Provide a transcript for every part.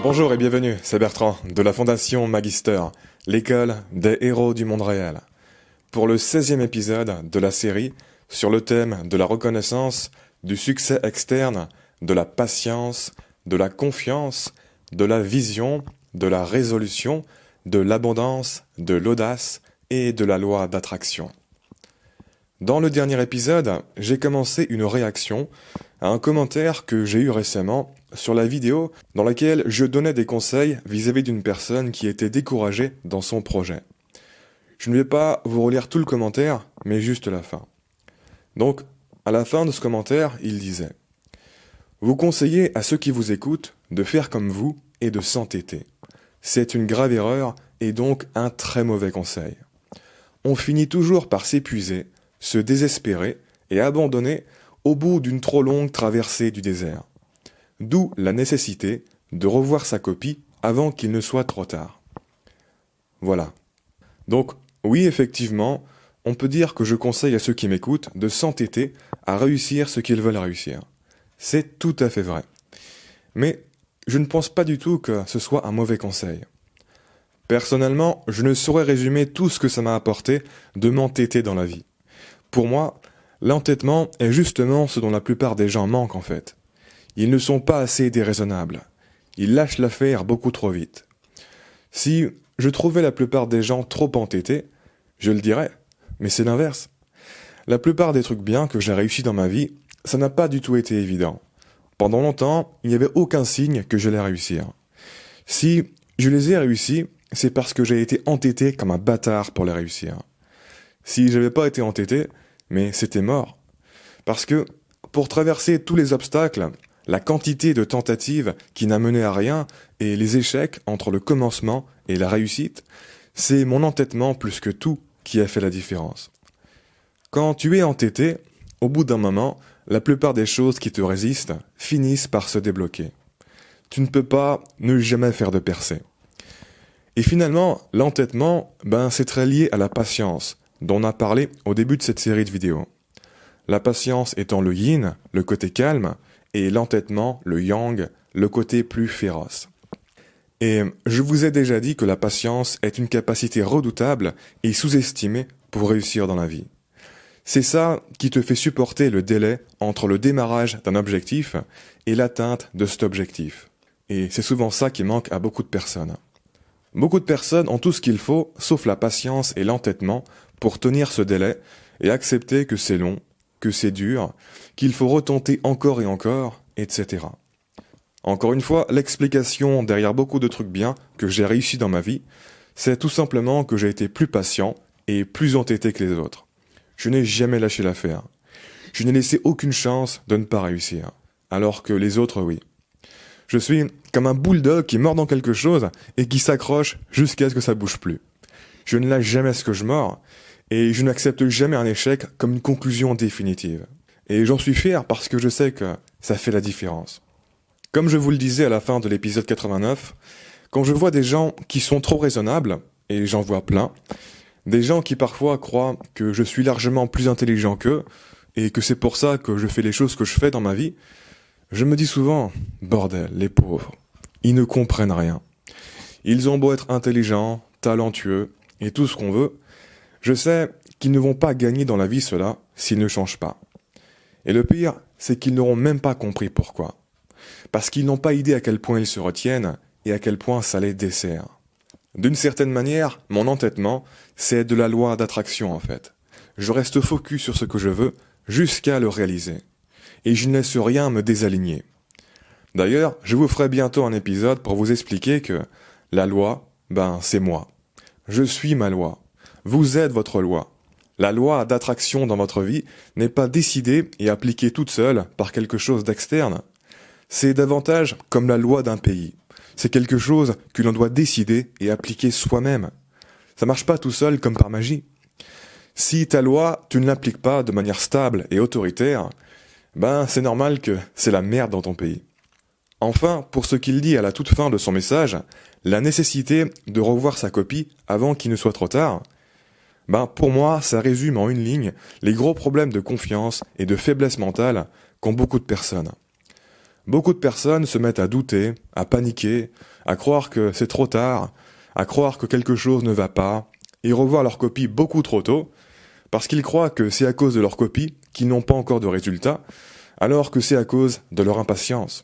Bonjour et bienvenue, c'est Bertrand de la Fondation Magister, l'école des héros du monde réel. Pour le 16e épisode de la série sur le thème de la reconnaissance, du succès externe, de la patience, de la confiance, de la vision, de la résolution, de l'abondance, de l'audace et de la loi d'attraction. Dans le dernier épisode, j'ai commencé une réaction à un commentaire que j'ai eu récemment sur la vidéo dans laquelle je donnais des conseils vis-à-vis d'une personne qui était découragée dans son projet. Je ne vais pas vous relire tout le commentaire, mais juste la fin. Donc, à la fin de ce commentaire, il disait « Vous conseillez à ceux qui vous écoutent de faire comme vous et de s'entêter. C'est une grave erreur et donc un très mauvais conseil. On finit toujours par s'épuiser, se désespérer et abandonner au bout d'une trop longue traversée du désert. D'où la nécessité de revoir sa copie avant qu'il ne soit trop tard. » Voilà. Donc, oui, effectivement, on peut dire que je conseille à ceux qui m'écoutent de s'entêter à réussir ce qu'ils veulent réussir. C'est tout à fait vrai. Mais je ne pense pas du tout que ce soit un mauvais conseil. Personnellement, je ne saurais résumer tout ce que ça m'a apporté de m'entêter dans la vie. Pour moi, l'entêtement est justement ce dont la plupart des gens manquent en fait. Ils ne sont pas assez déraisonnables. Ils lâchent l'affaire beaucoup trop vite. Si je trouvais la plupart des gens trop entêtés, je le dirais, mais c'est l'inverse. La plupart des trucs bien que j'ai réussi dans ma vie, ça n'a pas du tout été évident. Pendant longtemps, il n'y avait aucun signe que je les réussir. Si je les ai réussis, c'est parce que j'ai été entêté comme un bâtard pour les réussir. Si j'avais pas été entêté, mais c'était mort. Parce que, pour traverser tous les obstacles, la quantité de tentatives qui n'a mené à rien et les échecs entre le commencement et la réussite, c'est mon entêtement plus que tout qui a fait la différence. Quand tu es entêté, au bout d'un moment, la plupart des choses qui te résistent finissent par se débloquer. Tu ne peux pas ne jamais faire de percée. Et finalement, l'entêtement, c'est très lié à la patience, dont on a parlé au début de cette série de vidéos. La patience étant le yin, le côté calme, et l'entêtement, le yang, le côté plus féroce. Et je vous ai déjà dit que la patience est une capacité redoutable et sous-estimée pour réussir dans la vie. C'est ça qui te fait supporter le délai entre le démarrage d'un objectif et l'atteinte de cet objectif. Et c'est souvent ça qui manque à beaucoup de personnes. Beaucoup de personnes ont tout ce qu'il faut, sauf la patience et l'entêtement, pour tenir ce délai et accepter que c'est long, que c'est dur, qu'il faut retenter encore et encore, etc. Encore une fois, l'explication derrière beaucoup de trucs bien que j'ai réussi dans ma vie, c'est tout simplement que j'ai été plus patient et plus entêté que les autres. Je n'ai jamais lâché l'affaire. Je n'ai laissé aucune chance de ne pas réussir, alors que les autres, oui. Je suis comme un bulldog qui mord dans quelque chose et qui s'accroche jusqu'à ce que ça bouge plus. Je ne lâche jamais ce que je mords et je n'accepte jamais un échec comme une conclusion définitive. Et j'en suis fier parce que je sais que ça fait la différence. Comme je vous le disais à la fin de l'épisode 89, quand je vois des gens qui sont trop raisonnables, et j'en vois plein, des gens qui parfois croient que je suis largement plus intelligent qu'eux et que c'est pour ça que je fais les choses que je fais dans ma vie, je me dis souvent, bordel, les pauvres, ils ne comprennent rien. Ils ont beau être intelligents, talentueux et tout ce qu'on veut, je sais qu'ils ne vont pas gagner dans la vie cela s'ils ne changent pas. Et le pire, c'est qu'ils n'auront même pas compris pourquoi. Parce qu'ils n'ont pas idée à quel point ils se retiennent et à quel point ça les dessert. D'une certaine manière, mon entêtement, c'est de la loi d'attraction en fait. Je reste focus sur ce que je veux jusqu'à le réaliser. Et je ne laisse rien me désaligner. D'ailleurs, je vous ferai bientôt un épisode pour vous expliquer que la loi, c'est moi. Je suis ma loi. Vous êtes votre loi. La loi d'attraction dans votre vie n'est pas décidée et appliquée toute seule par quelque chose d'externe. C'est davantage comme la loi d'un pays. C'est quelque chose que l'on doit décider et appliquer soi-même. Ça marche pas tout seul comme par magie. Si ta loi, tu ne l'appliques pas de manière stable et autoritaire, c'est normal que c'est la merde dans ton pays. Enfin, pour ce qu'il dit à la toute fin de son message, la nécessité de revoir sa copie avant qu'il ne soit trop tard, pour moi, ça résume en une ligne les gros problèmes de confiance et de faiblesse mentale qu'ont beaucoup de personnes. Beaucoup de personnes se mettent à douter, à paniquer, à croire que c'est trop tard, à croire que quelque chose ne va pas, et revoient leur copie beaucoup trop tôt, parce qu'ils croient que c'est à cause de leur copie qu'ils n'ont pas encore de résultat, alors que c'est à cause de leur impatience.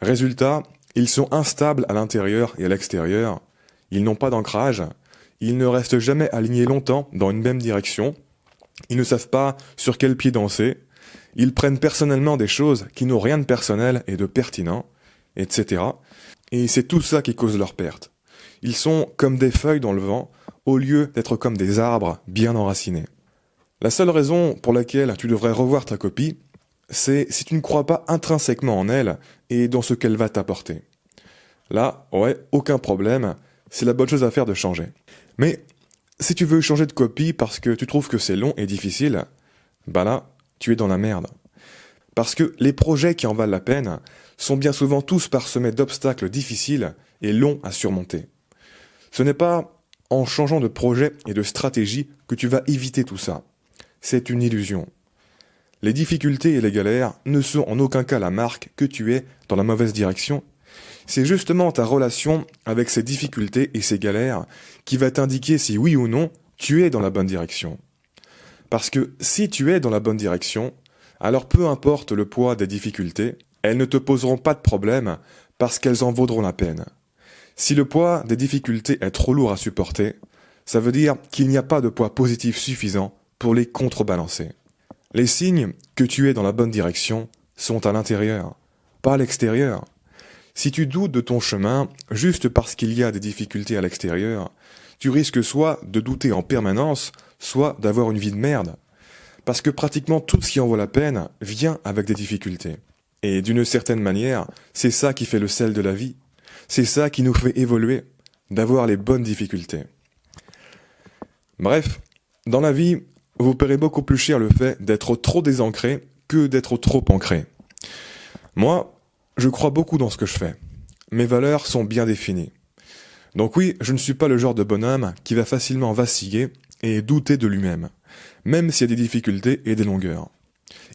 Résultat, ils sont instables à l'intérieur et à l'extérieur, ils n'ont pas d'ancrage, ils ne restent jamais alignés longtemps dans une même direction, ils ne savent pas sur quel pied danser, ils prennent personnellement des choses qui n'ont rien de personnel et de pertinent, etc. Et c'est tout ça qui cause leur perte. Ils sont comme des feuilles dans le vent, au lieu d'être comme des arbres bien enracinés. La seule raison pour laquelle tu devrais revoir ta copie, c'est si tu ne crois pas intrinsèquement en elle et dans ce qu'elle va t'apporter. Là, ouais, aucun problème, c'est la bonne chose à faire de changer. Mais si tu veux changer de copie parce que tu trouves que c'est long et difficile, bah là, tu es dans la merde. Parce que les projets qui en valent la peine sont bien souvent tous parsemés d'obstacles difficiles et longs à surmonter. Ce n'est pas en changeant de projet et de stratégie que tu vas éviter tout ça. C'est une illusion. Les difficultés et les galères ne sont en aucun cas la marque que tu es dans la mauvaise direction. C'est justement ta relation avec ces difficultés et ces galères qui va t'indiquer si oui ou non tu es dans la bonne direction. Parce que si tu es dans la bonne direction, alors peu importe le poids des difficultés, elles ne te poseront pas de problème parce qu'elles en vaudront la peine. Si le poids des difficultés est trop lourd à supporter, ça veut dire qu'il n'y a pas de poids positif suffisant pour les contrebalancer. Les signes que tu es dans la bonne direction sont à l'intérieur, pas à l'extérieur. Si tu doutes de ton chemin juste parce qu'il y a des difficultés à l'extérieur, tu risques soit de douter en permanence, soit d'avoir une vie de merde. Parce que pratiquement tout ce qui en vaut la peine vient avec des difficultés. Et d'une certaine manière, c'est ça qui fait le sel de la vie. C'est ça qui nous fait évoluer, d'avoir les bonnes difficultés. Bref, dans la vie, vous paierez beaucoup plus cher le fait d'être trop désancré que d'être trop ancré. Moi, je crois beaucoup dans ce que je fais. Mes valeurs sont bien définies. Donc oui, je ne suis pas le genre de bonhomme qui va facilement vaciller et douter de lui-même, même s'il y a des difficultés et des longueurs.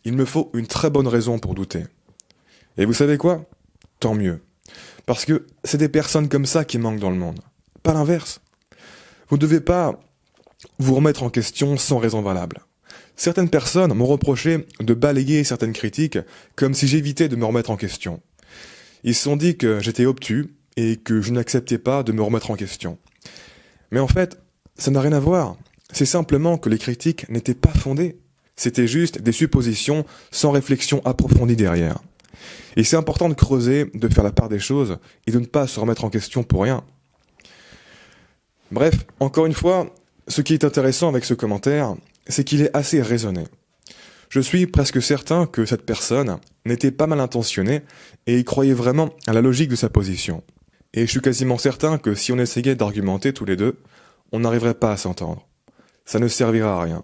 Il me faut une très bonne raison pour douter. Et vous savez quoi ? Tant mieux. Parce que c'est des personnes comme ça qui manquent dans le monde. Pas l'inverse. Vous ne devez pas vous remettre en question sans raison valable. Certaines personnes m'ont reproché de balayer certaines critiques comme si j'évitais de me remettre en question. Ils se sont dit que j'étais obtus et que je n'acceptais pas de me remettre en question. Mais en fait, ça n'a rien à voir. C'est simplement que les critiques n'étaient pas fondées. C'était juste des suppositions sans réflexion approfondie derrière. Et c'est important de creuser, de faire la part des choses et de ne pas se remettre en question pour rien. Bref, encore une fois, ce qui est intéressant avec ce commentaire, c'est qu'il est assez raisonné. Je suis presque certain que cette personne n'était pas mal intentionnée et y croyait vraiment à la logique de sa position. Et je suis quasiment certain que si on essayait d'argumenter tous les deux, on n'arriverait pas à s'entendre. Ça ne servira à rien.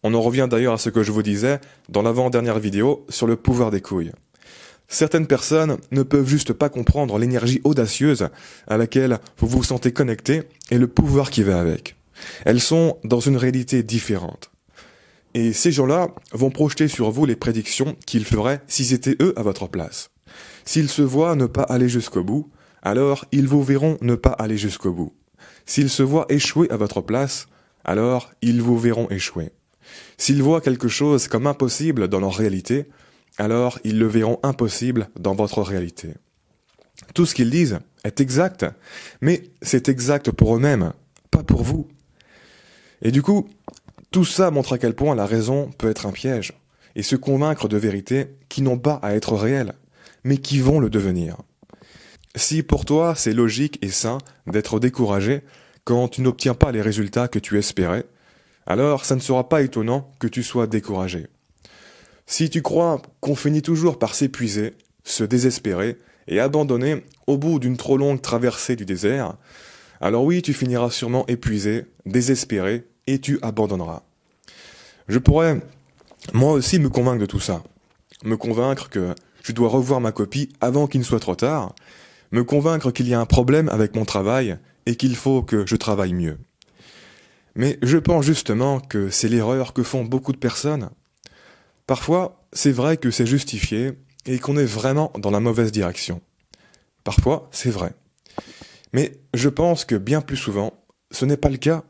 On en revient d'ailleurs à ce que je vous disais dans l'avant-dernière vidéo sur le pouvoir des couilles. Certaines personnes ne peuvent juste pas comprendre l'énergie audacieuse à laquelle vous vous sentez connecté et le pouvoir qui va avec. Elles sont dans une réalité différente. Et ces gens-là vont projeter sur vous les prédictions qu'ils feraient s'ils étaient eux à votre place. S'ils se voient ne pas aller jusqu'au bout, alors ils vous verront ne pas aller jusqu'au bout. S'ils se voient échouer à votre place, alors ils vous verront échouer. S'ils voient quelque chose comme impossible dans leur réalité, alors ils le verront impossible dans votre réalité. Tout ce qu'ils disent est exact, mais c'est exact pour eux-mêmes, pas pour vous. Et du coup, tout ça montre à quel point la raison peut être un piège, et se convaincre de vérités qui n'ont pas à être réelles, mais qui vont le devenir. Si pour toi c'est logique et sain d'être découragé quand tu n'obtiens pas les résultats que tu espérais, alors ça ne sera pas étonnant que tu sois découragé. Si tu crois qu'on finit toujours par s'épuiser, se désespérer et abandonner au bout d'une trop longue traversée du désert, alors oui, tu finiras sûrement épuisé, désespéré, et tu abandonneras. Je pourrais, moi aussi, me convaincre de tout ça. Me convaincre que je dois revoir ma copie avant qu'il ne soit trop tard, me convaincre qu'il y a un problème avec mon travail et qu'il faut que je travaille mieux. Mais je pense justement que c'est l'erreur que font beaucoup de personnes. Parfois, c'est vrai que c'est justifié et qu'on est vraiment dans la mauvaise direction. Parfois, c'est vrai. Mais je pense que bien plus souvent, ce n'est pas le cas.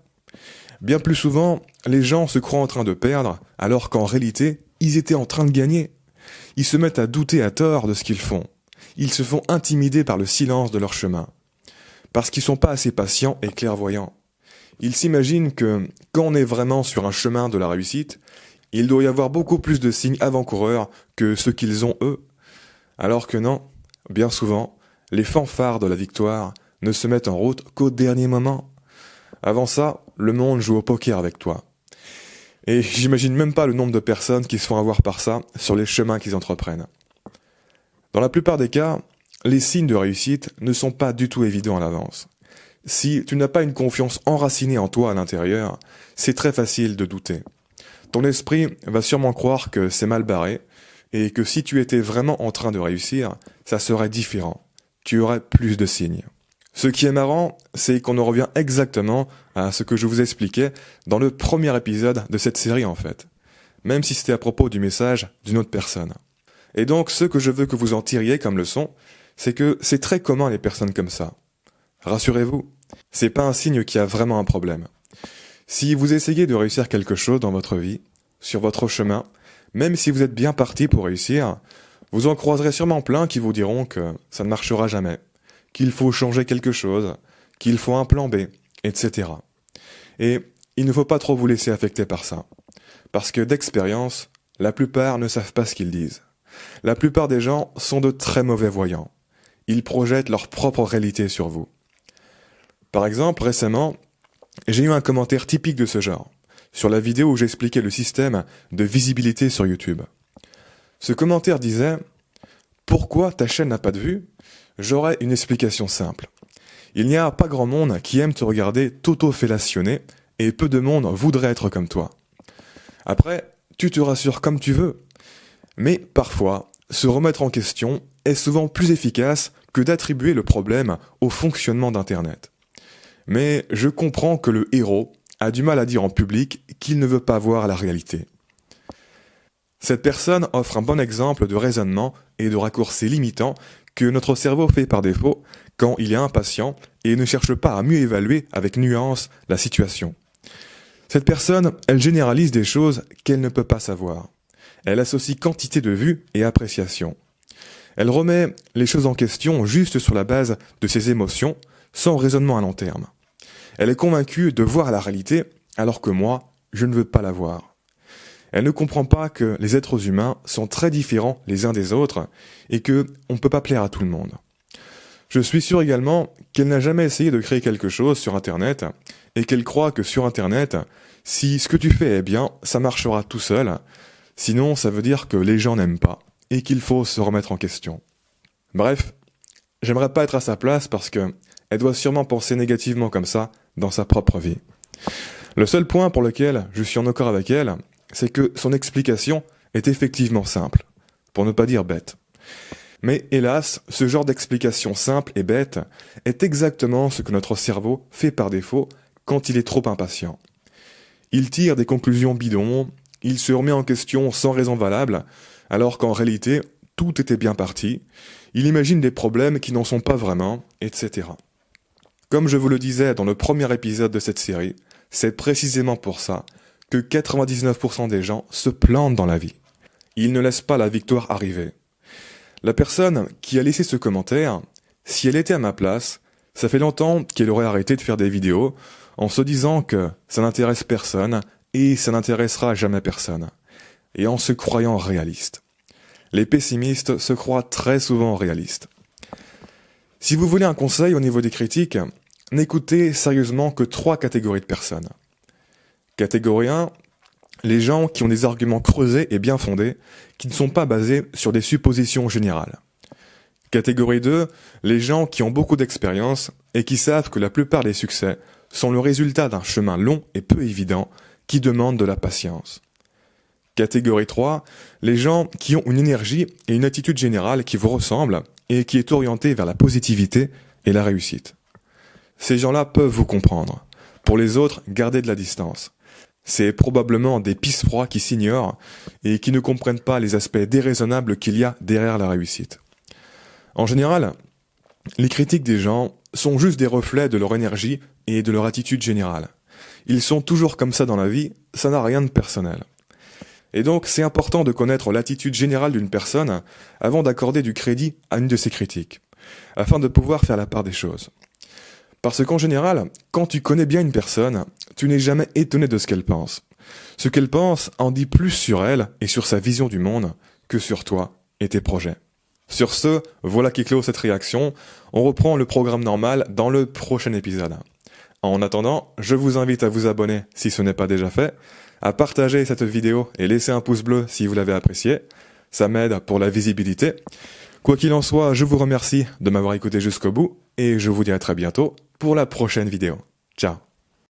Bien plus souvent, les gens se croient en train de perdre, alors qu'en réalité, ils étaient en train de gagner. Ils se mettent à douter à tort de ce qu'ils font. Ils se font intimider par le silence de leur chemin. Parce qu'ils sont pas assez patients et clairvoyants. Ils s'imaginent que, quand on est vraiment sur un chemin de la réussite, il doit y avoir beaucoup plus de signes avant-coureurs que ceux qu'ils ont eux. Alors que non, bien souvent, les fanfares de la victoire ne se mettent en route qu'au dernier moment. Avant ça, le monde joue au poker avec toi. Et j'imagine même pas le nombre de personnes qui se font avoir par ça sur les chemins qu'ils entreprennent. Dans la plupart des cas, les signes de réussite ne sont pas du tout évidents à l'avance. Si tu n'as pas une confiance enracinée en toi à l'intérieur, c'est très facile de douter. Ton esprit va sûrement croire que c'est mal barré, et que si tu étais vraiment en train de réussir, ça serait différent. Tu aurais plus de signes. Ce qui est marrant, c'est qu'on en revient exactement à ce que je vous expliquais dans le premier épisode de cette série en fait. Même si c'était à propos du message d'une autre personne. Et donc ce que je veux que vous en tiriez comme leçon, c'est que c'est très commun les personnes comme ça. Rassurez-vous, c'est pas un signe qu'il y a vraiment un problème. Si vous essayez de réussir quelque chose dans votre vie, sur votre chemin, même si vous êtes bien parti pour réussir, vous en croiserez sûrement plein qui vous diront que ça ne marchera jamais, qu'il faut changer quelque chose, qu'il faut un plan B, etc. Et il ne faut pas trop vous laisser affecter par ça. Parce que d'expérience, la plupart ne savent pas ce qu'ils disent. La plupart des gens sont de très mauvais voyants. Ils projettent leur propre réalité sur vous. Par exemple, récemment, j'ai eu un commentaire typique de ce genre, sur la vidéo où j'expliquais le système de visibilité sur YouTube. Ce commentaire disait « Pourquoi ta chaîne n'a pas de vues ? J'aurais une explication simple. Il n'y a pas grand monde qui aime te regarder t'auto-fellationner et peu de monde voudrait être comme toi. Après, tu te rassures comme tu veux. Mais parfois, se remettre en question est souvent plus efficace que d'attribuer le problème au fonctionnement d'Internet. Mais je comprends que le héros a du mal à dire en public qu'il ne veut pas voir la réalité. Cette personne offre un bon exemple de raisonnement et de raccourcis limitants que notre cerveau fait par défaut quand il est impatient et ne cherche pas à mieux évaluer avec nuance la situation. Cette personne, elle généralise des choses qu'elle ne peut pas savoir. Elle associe quantité de vues et appréciation. Elle remet les choses en question juste sur la base de ses émotions, sans raisonnement à long terme. Elle est convaincue de voir la réalité, alors que moi, je ne veux pas la voir. Elle ne comprend pas que les êtres humains sont très différents les uns des autres et que on ne peut pas plaire à tout le monde. Je suis sûr également qu'elle n'a jamais essayé de créer quelque chose sur Internet et qu'elle croit que sur Internet, si ce que tu fais est bien, ça marchera tout seul. Sinon, ça veut dire que les gens n'aiment pas et qu'il faut se remettre en question. Bref, j'aimerais pas être à sa place parce que elle doit sûrement penser négativement comme ça dans sa propre vie. Le seul point pour lequel je suis en accord avec elle, c'est que son explication est effectivement simple, pour ne pas dire bête. Mais hélas, ce genre d'explication simple et bête est exactement ce que notre cerveau fait par défaut quand il est trop impatient. Il tire des conclusions bidons, il se remet en question sans raison valable, alors qu'en réalité, tout était bien parti, il imagine des problèmes qui n'en sont pas vraiment, etc. Comme je vous le disais dans le premier épisode de cette série, c'est précisément pour ça que 99% des gens se plantent dans la vie. Ils ne laissent pas la victoire arriver. La personne qui a laissé ce commentaire, si elle était à ma place, ça fait longtemps qu'elle aurait arrêté de faire des vidéos en se disant que ça n'intéresse personne et ça n'intéressera jamais personne, et en se croyant réaliste. Les pessimistes se croient très souvent réalistes. Si vous voulez un conseil au niveau des critiques, n'écoutez sérieusement que 3 catégories de personnes. Catégorie 1, les gens qui ont des arguments creusés et bien fondés, qui ne sont pas basés sur des suppositions générales. Catégorie 2, les gens qui ont beaucoup d'expérience et qui savent que la plupart des succès sont le résultat d'un chemin long et peu évident qui demande de la patience. Catégorie 3, les gens qui ont une énergie et une attitude générale qui vous ressemblent et qui est orientée vers la positivité et la réussite. Ces gens-là peuvent vous comprendre. Pour les autres, gardez de la distance. C'est probablement des pisse-froids qui s'ignorent et qui ne comprennent pas les aspects déraisonnables qu'il y a derrière la réussite. En général, les critiques des gens sont juste des reflets de leur énergie et de leur attitude générale. Ils sont toujours comme ça dans la vie, ça n'a rien de personnel. Et donc c'est important de connaître l'attitude générale d'une personne avant d'accorder du crédit à une de ses critiques, afin de pouvoir faire la part des choses. Parce qu'en général, quand tu connais bien une personne, tu n'es jamais étonné de ce qu'elle pense. Ce qu'elle pense en dit plus sur elle et sur sa vision du monde que sur toi et tes projets. Sur ce, voilà qui clôt cette réaction. On reprend le programme normal dans le prochain épisode. En attendant, je vous invite à vous abonner si ce n'est pas déjà fait, à partager cette vidéo et laisser un pouce bleu si vous l'avez apprécié. Ça m'aide pour la visibilité. Quoi qu'il en soit, je vous remercie de m'avoir écouté jusqu'au bout et je vous dis à très bientôt pour la prochaine vidéo. Ciao.